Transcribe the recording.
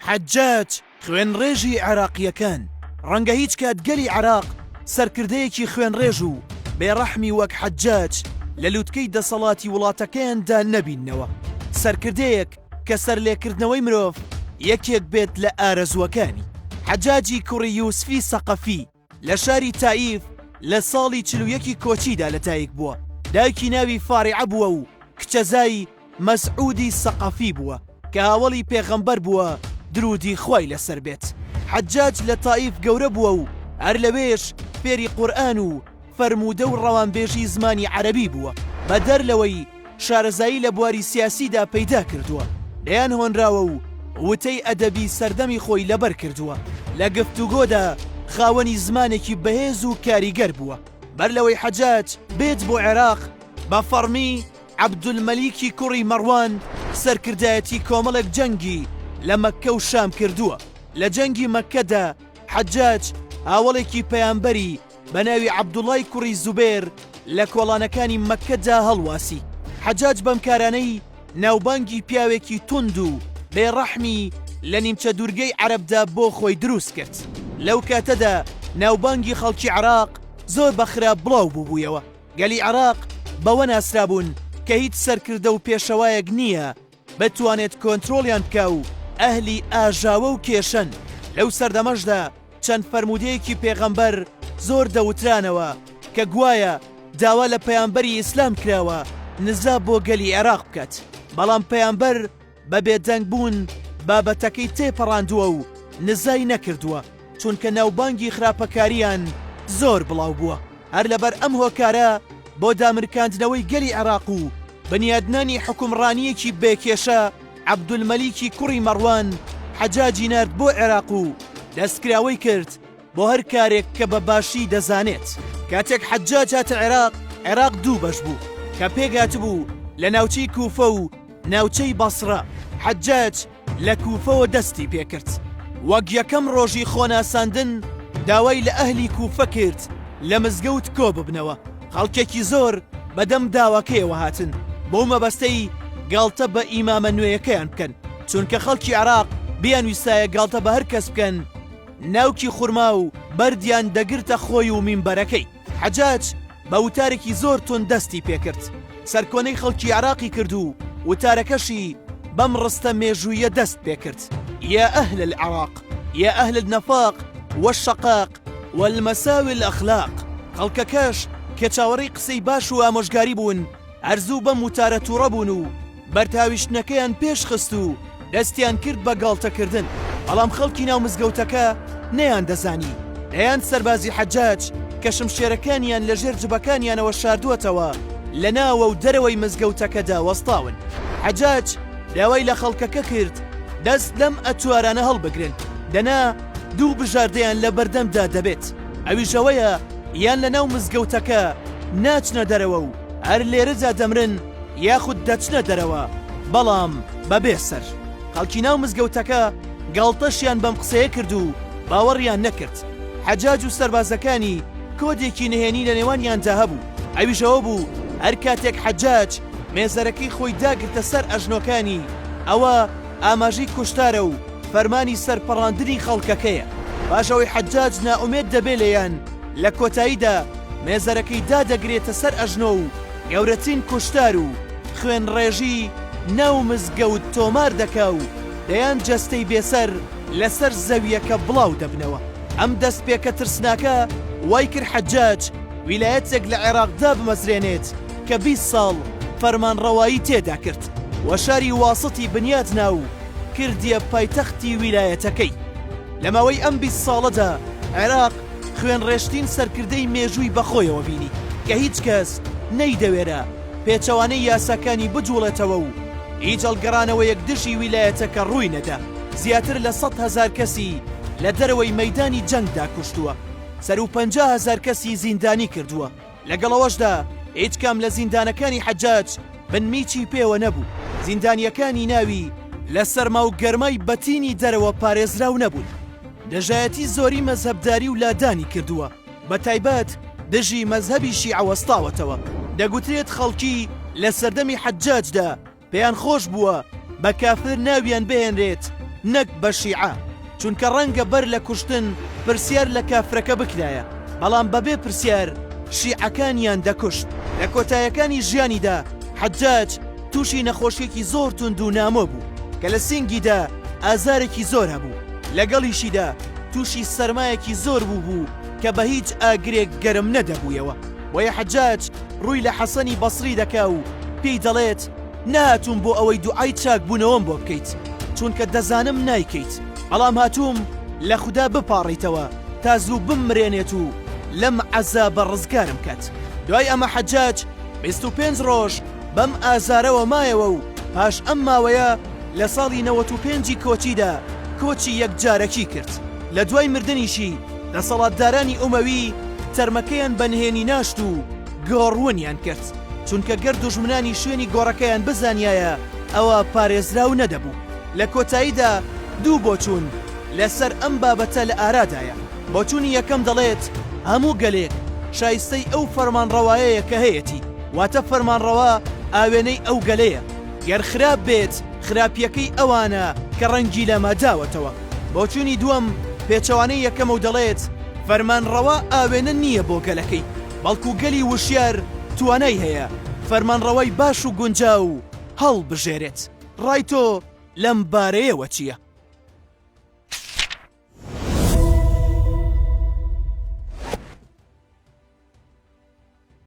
حەجاج خوێنڕێژی عێراقیەکان ڕەنگە هیچ کات گەلی عێراق سەرکردەیەکی خوێنڕێژ و بێڕەحمی وەک حەجاج لە لووتکەی دەسەڵاتی وڵاتەکەیاندا نەبیننەوە. سەرکردەیەک کە سەرلێکردنەوەی مرۆڤ یەکێک بێت لە ئارەزوەکانی. حەجاجی کوڕی یوسفی سەقەفی لە شاری تائیف لە ساڵی 41 کۆچیدا لەدایک بووە. دایکی ناوی فاریعە بووە و کچەزای مەسعودی سەقەفی بووە کە هاوڵی پێغەمبەر بووە درودی خوای لەسەر بێت. حەجاج لە تائیف گەورە بووە و هەر لەوێش فێری قورئان و فەرموودە و ڕەوانبێژی زمانی عەرەبی بووە. بەدەر لەوەی شارەزایی لە بواری سیاسیدا پەیدا کردووە، لەیان هۆنراوە و وتەی ئەدەبی سەردەمی خۆی لەبەر کردووە. لە گفتوگۆدا خاوەنی زمانێکی بەهێز و کاریگەر بووە. بەر لەوەی حەجاج بێت بۆ عێراق بە فەرمی عەبدولمەلیکی کوڕی مەڕوان سەرکردایەتی کۆمەڵێک جەنگی لە مەککە و شام کردووە. لە جەنگی مەککەدا حەجاج هاوڵێکی پەیامبەری بە ناوی عەبدوڵای کوڕی زوبێر لە کۆڵانەکانی مەککەدا هەڵواسی. حەجاج بەم کارانەی ناوبانگی پیاوێکی توند و بێڕەحمی لە نیمچە دوورگەی عەرەبدا بۆ خۆی دروست کرد. لەو کاتەدا ناوبانگی خەڵکی عێراق زۆر بە خراپ بڵاو بووبوویەوە. گەلی عێراق بەوە ناسرابوون کە هیچ سەرکردە و پێشەوایەک نییە بتوانێت کۆنتترۆلیان بکە و ئەهلی ئاژاوە و کێشەن. لەو سەردەمەشدا چەند فەرمودەیەکی پێغەمبەر زۆر دەوترانەوە کە گوایە داوا لە پەیامبەری ئیسلام کراوە نزا بۆ گەلی عێراق بکات، بەڵام پەیامبەر بە بێدەنگ بوون بابەتەکەی تێپەڕاندووە و نزای نەکردووە، چونکە ناوبانگی خراپەکاریان زۆر بڵاو بووە. هەر لەبەر ئەم هۆکارە بۆ دامرکاندنەوەی گەلی عێراق و بنیادنانی حکومڕانیەکی بێکێشە عەبدولمەلیکی کوڕی مەڕوان حەجاجی نارد بۆ عێراق و دەستکراوەی کرد بۆ هەر کارێک کە بە باشی دەزانێت. کاتێک حەجاج هاتە عێراق دوو بەش بوو کە پێگات بوو لە ناوچەی کوفە و ناوچەی بەسرە. حەجاج لە کوفەوە دەستی پێکرد. وەک یەکەم ڕۆژی خۆناساندن داوای لە ئەهلی کوفە کرد لە مزگەوت کۆ ببنەوە. خەڵکێکی زۆر بەدەم داواکەیەوە هاتن بۆ مەبەستەی گاڵتە بە ئیمامە نوێیەکەیان بکەن، چونکە خەڵکی عێراق بیانویستایە گاڵتە بە هەر کەس بکەن ناوکی خورما و بەردیان دەگرتە خۆی و مینبەرەکەی. حەجاج بە وتارێکی زۆر تون دەستی پێکرد، سەرکۆنەی خەڵکی عێراقی کرد و وتارەکەشی بەم ڕستە مێژوویە دەست پێکرد: یا ئەهل العێراق یا ئەهل النەفاق والشەقاق والمەساوی الأخلاق. خەڵکەکەش کە چاوەڕێی قسەی باش و ئامۆژگاری بوون هەرزوو بەم وتارە تووڕە بوون و بەرتاویشتنەکەیان پێش خست و دەستیان کرد بە گاڵتەکردن. بەڵام خەڵکی ناو مزگەوتەکە نەیان دەزانی دەیان سەربازی حەجاج کە شمشێرەکانیان لە ژێر جبەکانیانەوە شاردووەتەوە لە ناوە و دەرەوەی مزگەوتەکەدا وەستاون. حەجاج داوای لە خەڵکەکە کرد دەست لەم ئەتوارانە هەڵبگرن، دەنا دوو بژاردەیان لە بەردەمدا دەبێت. ئەویژەوەیە یان لە ناو مزگەوتەکە ناچنە دەرەوە و هەر لێرەدا دەمرن یاخود دەچنە دەرەوە، بەڵام بەبێ سەر. خەڵکی ناو مزگەوتەکە گاڵتەشیان بەم قسەیە کرد و باوەڕیان نەکرد. حەجاج و سەربازەکانی کۆدێکی نهێنی لە نێوانیاندا هەبوو. ئەویژەوە بوو هەر کاتێک حەجاج مێزەرەکەی خۆی داگرتە سەر ئەژنۆکانی ئەوە ئاماژەی کوشتارە و فەرمانی سەرپەڕاندنی خەڵکەکەیە. پاشەوەی حەجاج نائومێد دەبێ لێیان لە کۆتاییدا مێزەرەکەی دادەگرێتە سەر ئەژنۆ و گەورەترین کوشتار و خوێنڕێژی ناو مزگەوت تۆمار دەکا و دەیان جەستەی بێسەر لەسەر زەویەکە بڵاو دەبنەوە. ئەم دەست پێکە ترسناکە وای کرد حەجاج ویلایەتێک لە عێراقدا بمەزرێنێت کە 20 ساڵ فەرمانڕەوایی تێدا کرد و شاری واسطی بنیاتنا و کردیە پایتەختی ویلایەتەکەی. لەماوەی ئەم 20 ساڵەدا عێراق خوێنڕێشتین سەرکردەی مێژووی بەخۆیەوە بینی کە هیچ کەس نەیدەوێرە پێچەوانەی یاساکانی بجوڵێتەوە و هیچ هەڵگەڕانەوە یەکدشی ویلایەتەکە ڕووی نەدا. زیاتر لە 100,000 کەسی لە دەرەوەی مەیدانی جەنگدا کوشتووە، سەر و 50,000 کەسی زیندانی کردووە. لەگەڵەوەشدا هیچ کام لە زیندانەکانی حەجاج بنمیچی پێوە نەبوو. زیندانیەکانی ناوی لە سەرما و گەرمای بەتینی دەرەوە پارێزراو نەبوون. دەژایەتی زۆری مەزهەبداری و لادانی کردووە، بە تایبەت دژی مەزهەبی شیعە وەستاوەتەوە. دەگوترێت خەڵکی لە سەردەمی حەجاجدا پێیان خۆش بووە بە کافر ناویان بهێنرێت نەک بە شیعە، چونکە ڕەنگە بەر لە کوشتن پرسیار لە کافرەکە بکرایە، بەڵام بەبێ پرسیار شیعەکانیان دەکوشت. لە کۆتاییەکانی ژیانیدا حەجاج تووشی نەخۆشیێکی زۆر تند و نامۆ بوو کە لە سینگیدا ئازارێکی زۆر هەبوو، لەگەڵیشیدا تووشی سەرمایەکی زۆر بوو کە بە هیچ ئاگرێک گەرم نەدەبوویەوە. وەیە حەجاج ڕووی لە حەسەنی بەسری دەکا و پێی دەڵێت نهاتووم بۆ ئەوەی دوعای چاک بوونەوەم بۆ بکەیت، چونکە دەزانم نایکەیت، بەڵام هاتووم لە خوددا بپاڕیتەوە تا زوو بمرێنێت و لەم عەزابە ڕزگارم کات. دوای ئەمە حەجاج 25 ڕۆژ بەم ئازارەوە مایەوە و پاش ئەم ماوەیە لە ساڵی 95 کۆچیدا کۆچی یەکجارەکی کرد. لە دوای مردنیشی دەسەڵاتدارانی ئومەوی تەرمەکەیان بەنهێنی ناشت و گۆڕوونیان کرد، چونکە گەر دوژمنانی شوێنی گۆڕەکەیان بزانیایە ئەوە پارێزراو نەدەبوو. لە کۆتاییدا دوو بۆچوون لەسەر ئەم بابەتە لە ئارادایە. بۆچوونی یەکەم دەڵێت هەموو گەلێک شایستەی ئەو فەرمانڕەوایەیە کە هەیەی، واتە فەرمانڕەوا ئاوێنەی ئەو گەلەیە، گەر خراپ بێت خراپیەکەی ئەوانە کە ڕەنگی لەمە داوەتەوە. بۆچوونی دووەم پێچەوانەی یەکەمە و دەڵێت فەرمانڕەوا ئاوێنە نییە بۆ گەلەکەی، بەڵکو گەلی وشیار توانای هەیە فەرمانڕەوای باش و گونجاو هەڵبژێرێت. ڕای تۆ لەم بارەیەوە چییە؟